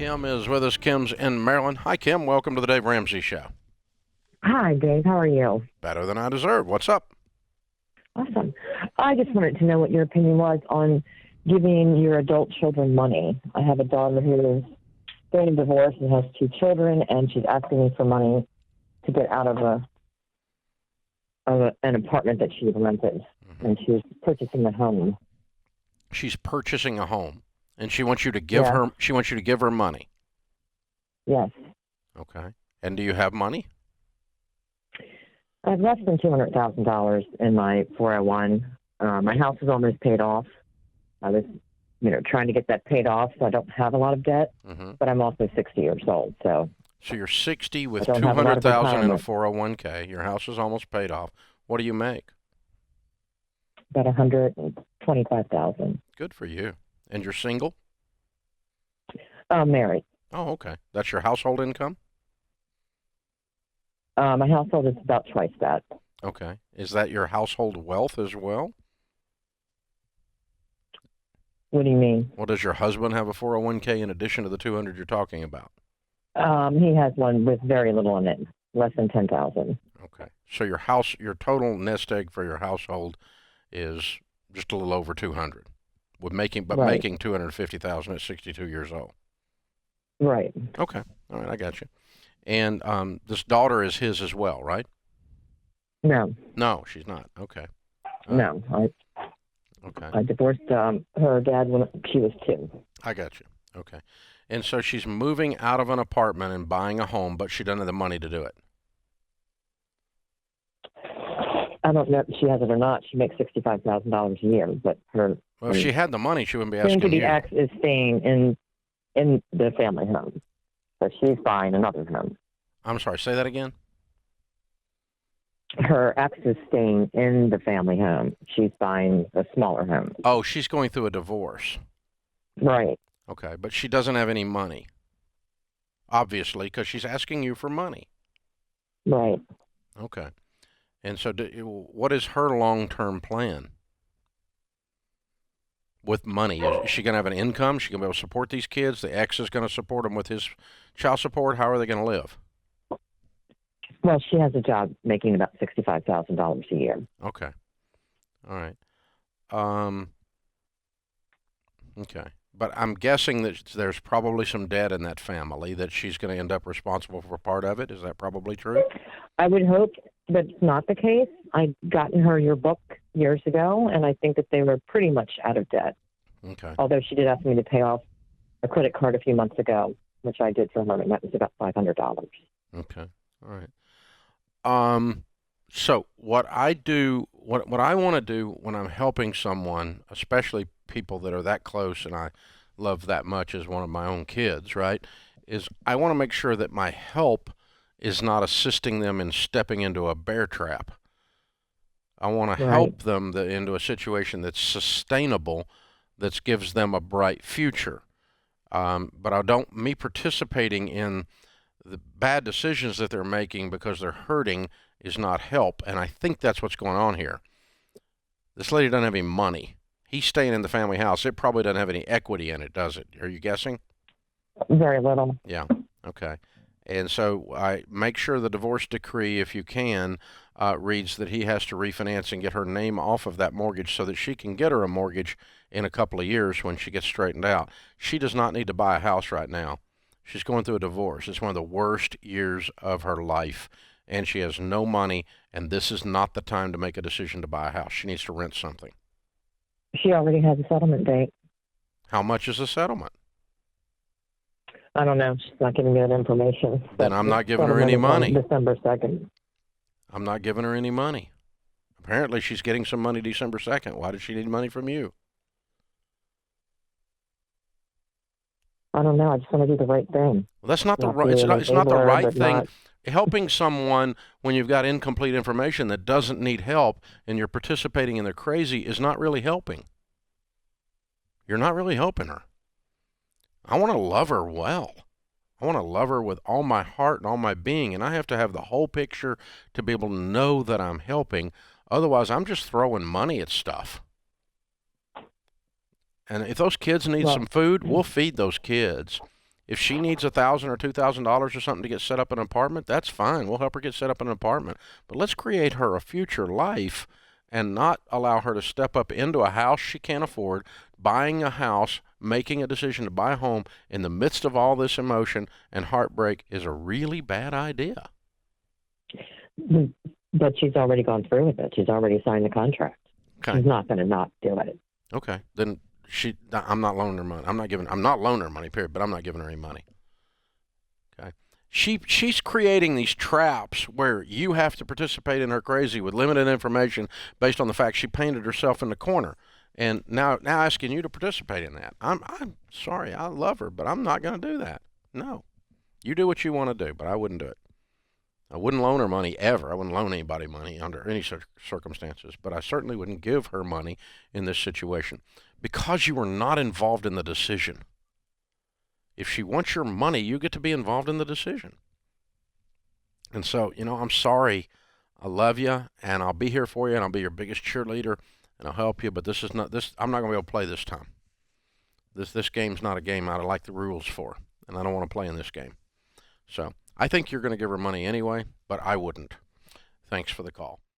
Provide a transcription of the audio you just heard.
Kim is with us. Kim's in Maryland. Hi, Kim. Welcome to the Dave Ramsey Show. Hi, Dave. How are you? Better than I deserve. What's up? Awesome. I just wanted to know what your opinion was on giving your adult children money. I have a daughter who is getting divorced and has two children, and she's asking me for money to get out of an apartment that she rented, and she's purchasing a home. She's purchasing a home, and she wants you to give Yes. her. She wants you to give her money. Yes. Okay. And do you have money? I have less than $200,000 in my 401. My house is almost paid off. I was, trying to get that paid off, so I don't have a lot of debt. Mm-hmm. But I'm also 60 years old, so. So you're 60 with I don't have a lot of 200,000 in a retirement. 401k. Your house is almost paid off. What do you make? About 125,000. Good for you. And you're single? Married. Oh, okay. That's your household income? My household is about twice that. Okay. Is that your household wealth as well? What do you mean? Well, does your husband have a 401k in addition to the 200 you're talking about? He has one with very little in it, less than 10,000. Okay. So your total nest egg for your household is just a little over 200, Right. making 250,000 at 62 years old. Right. Okay. All right, I got you. And this daughter is his as well, right? No. No, she's not. Okay. No. Okay. I divorced her dad when she was 2. I got you. Okay. And so she's moving out of an apartment and buying a home, but she doesn't have the money to do it. I don't know if she has it or not. She makes $65,000 a year, but her Well, if she had the money, she wouldn't be asking soon-to-be you. ex is staying in the family home. So she's buying another home. I'm sorry, say that again? Her ex is staying in the family home. She's buying a smaller home. Oh, she's going through a divorce. Right. Okay, but she doesn't have any money, obviously, because she's asking you for money. Right. Okay. And so what is her long-term plan with money? Is she going to have an income? Is she going to be able to support these kids? The ex is going to support them with his child support? How are they going to live? Well, she has a job making about $65,000 a year. Okay. All right. Okay. But I'm guessing that there's probably some debt in that family that she's going to end up responsible for part of it. Is that probably true? I would hope that's not the case. I'd gotten her your book years ago, and I think that they were pretty much out of debt. Okay. Although she did ask me to pay off a credit card a few months ago, which I did for her, and that was about $500. Okay. All right. So what I do, what I want to do when I'm helping someone, especially people that are that close and I love that much as one of my own kids, right, is I want to make sure that my help is not assisting them in stepping into a bear trap. I want to Right. help them into a situation that's sustainable, that gives them a bright future. But me participating in the bad decisions that they're making because they're hurting is not help. And I think that's what's going on here. This lady doesn't have any money. He's staying in the family house. It probably doesn't have any equity in it, does it? Are you guessing? Very little. Yeah. Okay. And so I make sure the divorce decree, if you can, reads that he has to refinance and get her name off of that mortgage so that she can get her a mortgage in a couple of years when she gets straightened out. She does not need to buy a house right now. She's going through a divorce. It's one of the worst years of her life, and she has no money, and this is not the time to make a decision to buy a house. She needs to rent something. She already has a settlement date. How much is the settlement? I don't know. She's not giving me that information. Then But I'm the not giving her settlement any is on money. December 2nd. I'm not giving her any money. Apparently she's getting some money December 2nd. Why does she need money from you? I don't know. I just want to do the right thing. Well, that's not the Not right. be It's an not the enabler, right but thing. not- Helping someone when you've got incomplete information that doesn't need help and you're participating in their crazy is not really helping. You're not really helping her. I want to love her well. I want to love her with all my heart and all my being, and I have to have the whole picture to be able to know that I'm helping. Otherwise, I'm just throwing money at stuff. And if those kids need Well- some food, we'll feed those kids. If she needs $1,000 or $2,000 or something to get set up in an apartment, that's fine. We'll help her get set up in an apartment. But let's create her a future life and not allow her to step up into a house she can't afford, buying a house, making a decision to buy a home in the midst of all this emotion and heartbreak is a really bad idea. But she's already gone through with it. She's already signed the contract. Okay. She's not going to not do it. Okay. Then I'm not loaning her money. I'm not loaning her money, period, but I'm not giving her any money. Okay. She's creating these traps where you have to participate in her crazy with limited information based on the fact she painted herself in the corner. And now asking you to participate in that. I'm sorry, I love her, but I'm not going to do that. No. You do what you want to do, but I wouldn't do it. I wouldn't loan her money ever. I wouldn't loan anybody money under any circumstances, but I certainly wouldn't give her money in this situation because you were not involved in the decision. If she wants your money, you get to be involved in the decision. And so, I'm sorry. I love you, and I'll be here for you, and I'll be your biggest cheerleader, and I'll help you, but I'm not going to be able to play this time. This game's not a game I like the rules for, and I don't want to play in this game. So I think you're going to give her money anyway, but I wouldn't. Thanks for the call.